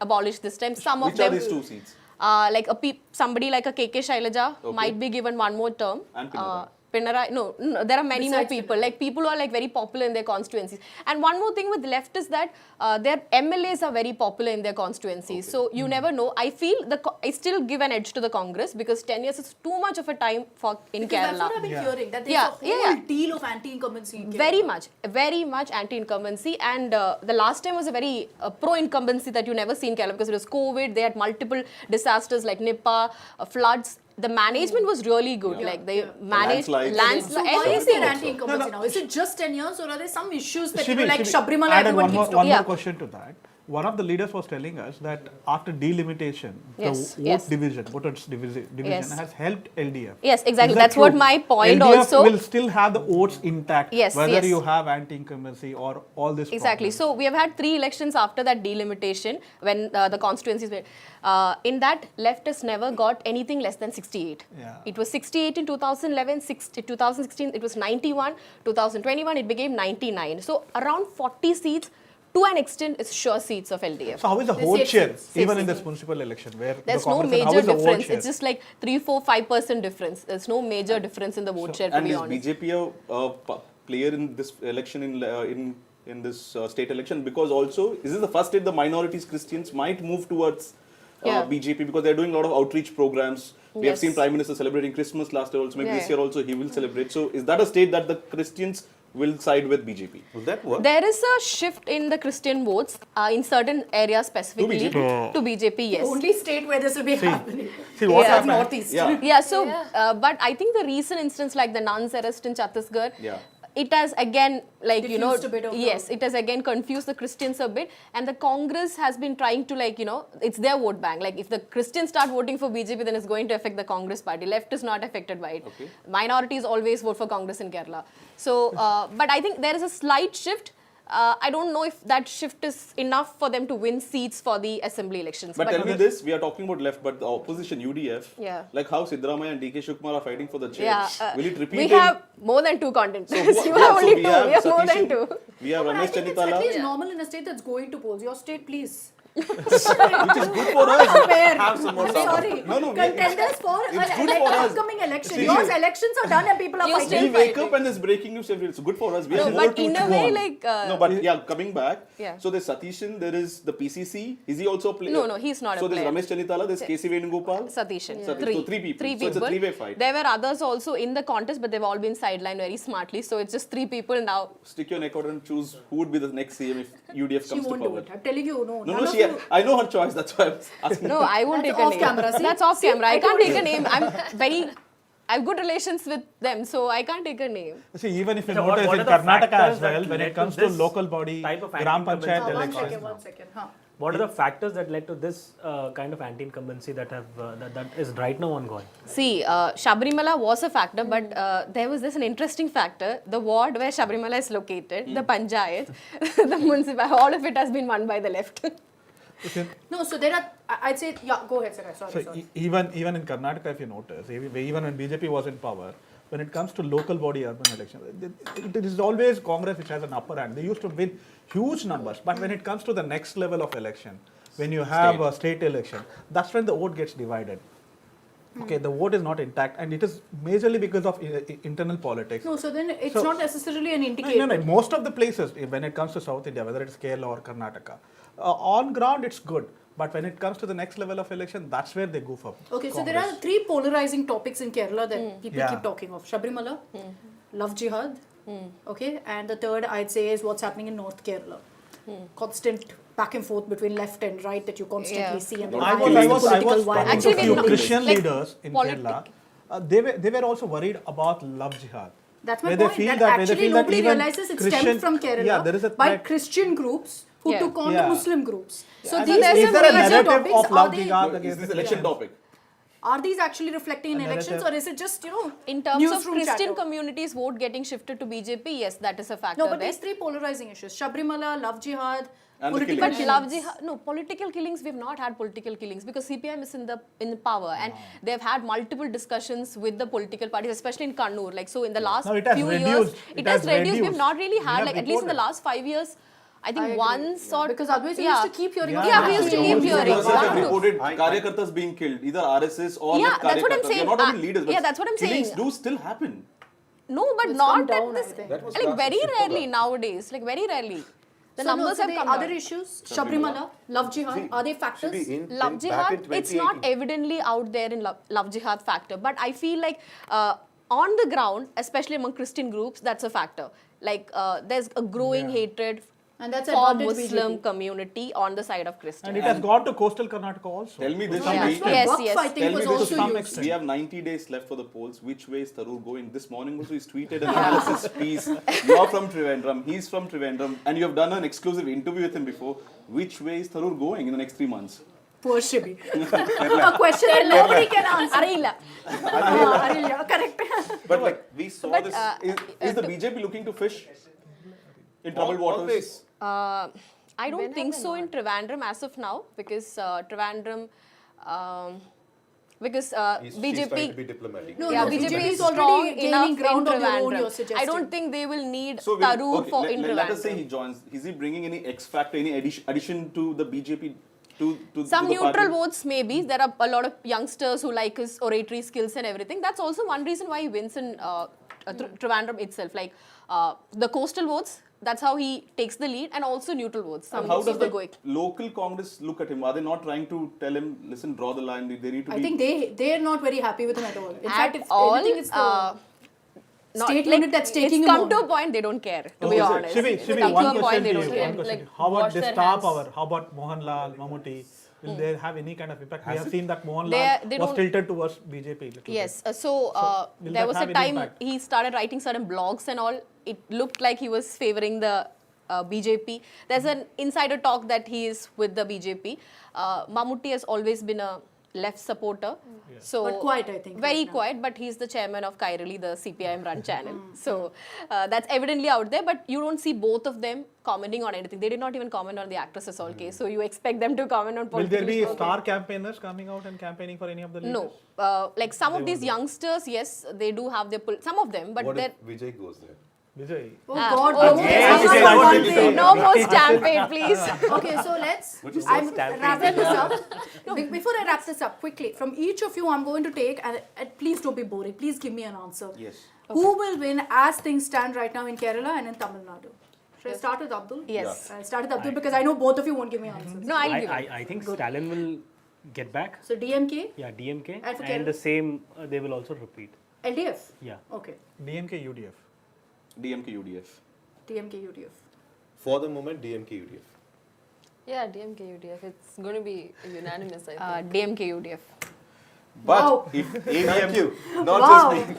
abolished this time. Some of Which them are these 2 seats? like somebody like a KK Shailaja might be given 1 more term. And Pinarayi. Pinarayi, no, there are many more Besides people. Like people who are like very popular in their constituencies. And one more thing with left is that their MLAs are very popular in their constituencies. So you never know. I feel I still give an edge to the Congress, because 10 years is too much of a time in Because Kerala. that's what I've been hearing, that there's a whole deal of anti-incumbency in Kerala. Very much anti-incumbency, and the last time was a very pro-incumbency that you never see in Kerala, because it was COVID, they had multiple disasters like Nipah, floods. The management was really good, like they managed Landslides. So why is there anti-incumbency now? Is it just 10 years, or are there some issues that like Shabrimala added everyone one keeps more talking about? question to that. One of the leaders was telling us that after delimitation, Yes, the vote division has helped LDF. Yes, exactly. Is that That's what true? my point LDF also. will still have the votes intact, Yes, whether yes. you have anti-incumbency or all this. Exactly. problems. So we have had 3 elections after that delimitation, when the constituencies were. In that, left has never got anything less than 68. Yeah. It was 68 in 2011, 2016 it was 91, 2021 it became 99. So around 40 seats, to an extent, is sure seats of LDF. So how is the The vote safe share, seats. even Safe in this seats. municipal election, where There's the no Congress, how major is the vote difference. share? It's just like 3, 4, 5% difference. There's no major difference in the vote share, to And be is honest. BJP a player in this election, in this state election? Because also, is this the first state the minorities, Christians might move towards BJP, because they're doing a lot of outreach programs. We have seen Prime Minister celebrating Christmas last year also. Maybe this year also he will celebrate. So is that a state that the Christians will side with BJP? Will that work? There is a shift in the Christian votes in certain areas specifically to BJP, yes. Only state where this will be happening. See what Is happened? Northeast. Yeah, so, but I think the recent instance like the nuns arrest in Chhattisgarh, it has again, like, Diffused a bit of yes, it has again confused the Christians a bit, and the Congress has been trying to, like, it's their vote bank. Like, if the Christians start voting for BJP, then it's going to affect the Congress party. Left is not affected by it. Okay. Minorities always vote for Congress in Kerala. So, but I think there is a slight shift. I don't know if that shift is enough for them to win seats for the assembly elections. But tell me this, we are talking about left, but the opposition, UDF, Yeah. like how Siddaramaiah and DK Shivkumar are fighting for the chairs. Will it repeat? We have more than 2 contenders. You yeah, have only 2. we We have more than Satish, 2. We have But I Ramesh think it's at Channitala, least normal in a state that's going to polls. Your state, please. which is good for us. Have some more I'm time. sorry. No, Contenders for it's an good for us. upcoming election. See, Yours elections are done and people are You fighting. still We wake up and there's breaking news every day. It's good for us. We have more But to in a chew way, on. like... No, but yeah, coming back. Yeah. So there's Satishan, there is the PCC. Is he also a player? No, he's not a So there's player. Ramesh Channitala, there's KC Venugopal. Satishan. Satish. 3. So 3 people. 3 So it's a people. three-way fight. There were others also in the contest, but they've all been sidelined very smartly. So it's just 3 people now. Stick your neck out and choose who would be the next CM if UDF She comes to won't do power. it. I'm telling you, no. No, none no, of you- I know her choice. That's why I was asking. No, I won't That's take a off name. camera, see? That's off camera. I I can't told take a you. name. I have good relations with them, so I can't take a name. See, even if you So notice what in are the Karnataka factors as well, that when led it comes to to this local body, type of Gram anti-incumbency? Panchayat One elections. second. What are the factors that led to this kind of anti-incumbency that is right now ongoing? See, Shabrimala was a factor, but there was this an interesting factor. The ward where Shabrimala is located, the panchayat, the municipality, all of it has been won by the left. No, so there are, I'd say, yeah, go ahead, sir. So Sorry. even in Karnataka, if you notice, even when BJP was in power, when it comes to local body urban elections, it is always Congress which has an upper hand. They used to win huge numbers, but when it comes to the next level of election, when you have a state election, that's when the vote gets divided. Okay, the vote is not intact, and it is majorly because of internal politics. No, so then it's So- not necessarily an No, indicator. no, no. Most of the places, when it comes to South India, whether it's Kerala or Karnataka, on ground it's good. But when it comes to the next level of election, that's where they goof up. Okay, so there are three polarizing topics in Kerala that people Yeah. keep talking of. Shabrimala, love jihad, okay, and the third I'd say is what's happening in North Kerala. Constant back and forth between left and right that you constantly Yeah. see. And I the was political talking violence. to Actually, a few we- Christian like, leaders in politic- Kerala. They were also worried about love jihad. That's my Where point. they feel That where they actually feel that nobody even realizes it Christian- stemmed from Kerala Yeah, there is a by threat. Christian groups who Yeah. took on the Yeah. Muslim groups. So And these is are there some a major narrative topics. of Are love they? jihad Is against this election topic? Are these actually reflecting in A elections, narrative. or is it just In terms of newsroom Christian chatter? communities vote getting shifted to BJP, yes, that is a factor. No, but there. there's three polarizing issues: Shabrimala, love jihad, And the political killings. But violence. love jihad, no, political killings, we've not had political killings because CPM is in the power and they've had multiple discussions with the political parties, especially in Kannur. Like, so in the last No, it has few reduced. years, It it has has reduced. We've reduced. not really We had, have like, at least in the reported. last 5 years, I think I agree, once or because otherwise we used to keep hearing. Yeah. of Yeah, we used to keep violence. hearing. Yourself have One, two. reported Karyakartas being killed, either RSS or Yeah, left that's what I'm Karyakartas. They're saying. not even leaders, but yeah, that's what I'm killings saying. do still happen. No, but It's not come down, at I this. think. That was Like, last very September. rarely nowadays. Like, very rarely. The So numbers no, have the come other down. issues, Shabrimala, love jihad, are they factors? Love jihad, it's not evidently out there in love jihad factor, but I feel like on the ground, especially among Christian groups, that's a factor. Like there's a growing hatred And that's for advantage Muslim BJP. community on the side of Christians. And it has gone to coastal Karnataka also. Tell me this, No, Shri. that's why Yes, Waqf, yes. I think, Tell me was this, also to some used. extent. we have 90 days left for the polls. Which way is Tharoor going? This morning also he's tweeted an analysis piece. You're from Trivandrum, he's from Trivandrum, and you have done an exclusive interview with him before. Which way is Tharoor going in the next 3 months? Poor Shibi. A question that nobody can answer. Arilla. Yeah, correct. But like we saw But, this, is the BJP looking to fish in troubled waters? Always. I don't think so in Trivandrum as of now because Trivandrum, because She's trying to BJP. be diplomatic. No, Yeah, no, BJP is already strong gaining enough in ground on their own, you're Trivandrum. suggesting. I don't think they will need So Tharoor for in let us say he Trivandrum. joins. Is he bringing any X factor, any addition to the BJP? To Some the neutral party? votes maybe. There are a lot of youngsters who like his oratory skills and everything. That's also one reason why he wins in Trivandrum itself. Like the coastal votes, that's how he takes the lead, and also neutral votes. Some And how does people the go. local Congress look at him? Are they not trying to tell him, listen, draw the line? They need to I be. think they're not very happy with him at all. In fact, At if all, anything, it's the state like, unit that's taking it's him come on. to a point they don't care, to Oh, be is it? honest. Shivi, It's Shivi, come one to a question point they to don't you. care. One question. Like, How about wash the their star hands. power? How about Mohanlal, Mammootty? Will they have any kind of impact? We have seen that They Mohanlal was don't- tilted towards BJP. little Yes, bit. so will there that was a have any time impact? he started writing certain blogs and all. It looked like he was favoring the BJP. There's an insider talk that he is with the BJP. Mammootty has always been a left supporter. So But quiet, I think, Very right now. quiet, but he's the chairman of Kairali, the CPIM run channel. So that's evidently out there, but you don't see both of them commenting on anything. They did not even comment on the actress assault case. So you expect them to comment on Will political there be issues. star campaigners coming out and campaigning for any of the leaders? No, like some of these youngsters, yes, they do have their some of them, but What they're if Vijay goes there? Vijay. Oh God! oh, no, yes, it's yes, not yes, one yes, thing. no more stampede, please. Okay, so let's. Which is I'm stampede. wrapping this up. No, before I wrap this up, quickly, from each of you, I'm going to take, and please don't be boring. Please give me an answer. Yes. Who will win as things stand right now in Kerala and in Tamil Nadu? Should I start with Abdul? Yes. I'll start with Abdul because I know both of you won't give me answers. No, I'll give it. I think Stalin will get back. So DMK, Yeah, DMK. And for And the same, they will also repeat. LDF. Yeah. Okay. DMK, UDF. DMK, UDF. DMK, UDF. For the moment, DMK UDF. Yeah, DMK UDF. It's going to be unanimous, I think. DMK UDF. But Wow. if ABM, not Wow. just me.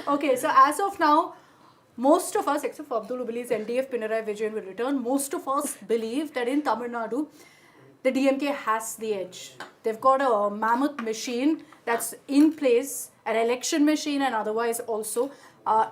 Okay, so as of now, most of us, except for Abdul, who believes LDF Pinarayi Vijayan will return, most of us believe that in Tamil Nadu, the DMK has the edge. They've got a mammoth machine that's in place, an election machine, and otherwise also.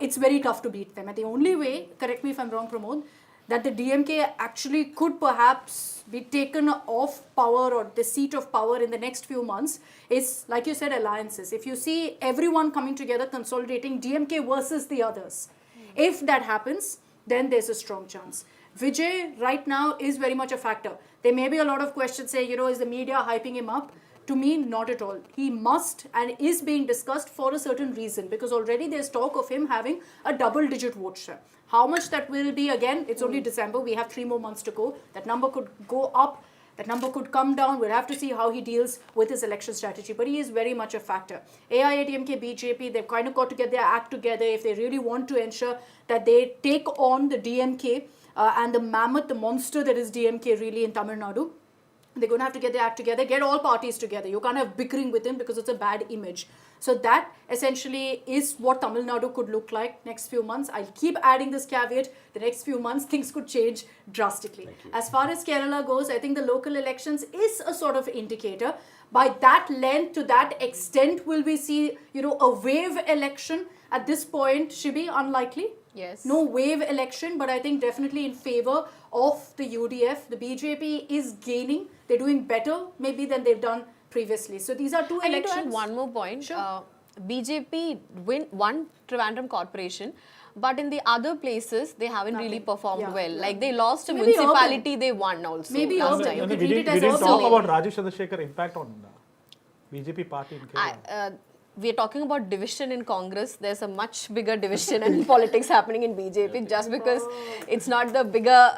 It's very tough to beat them. And the only way, correct me if I'm wrong, Pramod, that the DMK actually could perhaps be taken off power or the seat of power in the next few months is, like you said, alliances. If you see everyone coming together, consolidating DMK versus the others, if that happens, then there's a strong chance. Vijay right now is very much a factor. There may be a lot of questions saying, is the media hyping him up? To me, not at all. He must and is being discussed for a certain reason, because already there's talk of him having a double-digit vote share. How much that will be, again, it's only December. We have 3 more months to go. That number could go up. That number could come down. We'll have to see how he deals with his election strategy. But he is very much a factor. AIADMK, BJP, they've kind of got to get their act together if they really want to ensure that they take on the DMK and the mammoth, the monster that is DMK really in Tamil Nadu. They're going to have to get their act together, get all parties together. You can't have bickering with him because it's a bad image. So that essentially is what Tamil Nadu could look like next few months. I'll keep adding this caveat. The next few months, things could change drastically. As far as Kerala goes, I think the local elections is a sort of indicator. By that length, to that extent, will we see, a wave election? At this point, Shibi, unlikely. Yes. No wave election, but I think definitely in favor of the UDF. The BJP is gaining. They're doing better maybe than they've done previously. So these are two I need elections. to add one more point. Sure. BJP won Trivandrum Corporation, but in the other places they haven't really performed Yeah. well. Like they lost a Maybe municipality, they won also. Maybe last urban. time. You We can treat didn't, it we as didn't urban. talk about Rajesh Chandrasekhar impact on BJP party in Kerala. We're talking about division in Congress. There's a much bigger division in politics happening in BJP. Just because it's not the bigger,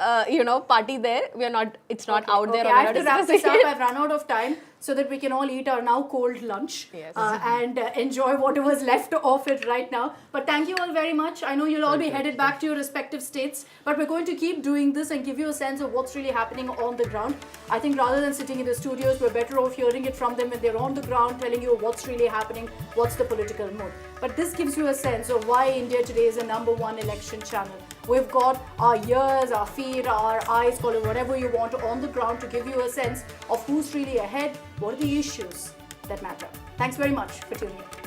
party there, we're not. It's not out there. Okay, or I we're have to not wrap this discussing up. it. I've run out of time so that we can all eat our now cold lunch Yes. and enjoy whatever's left of it right now. But thank you all very much. I know you'll all be headed back to your respective states, but we're going to keep doing this and give you a sense of what's really happening on the ground. I think rather than sitting in the studios, we're better off hearing it from them when they're on the ground, telling you what's really happening, what's the political mood. But this gives you a sense of why India Today is a #1 election channel. We've got our ears, our feet, our eyes, call it whatever you want, on the ground to give you a sense of who's really ahead, what are the issues that matter. Thanks very much for tuning in.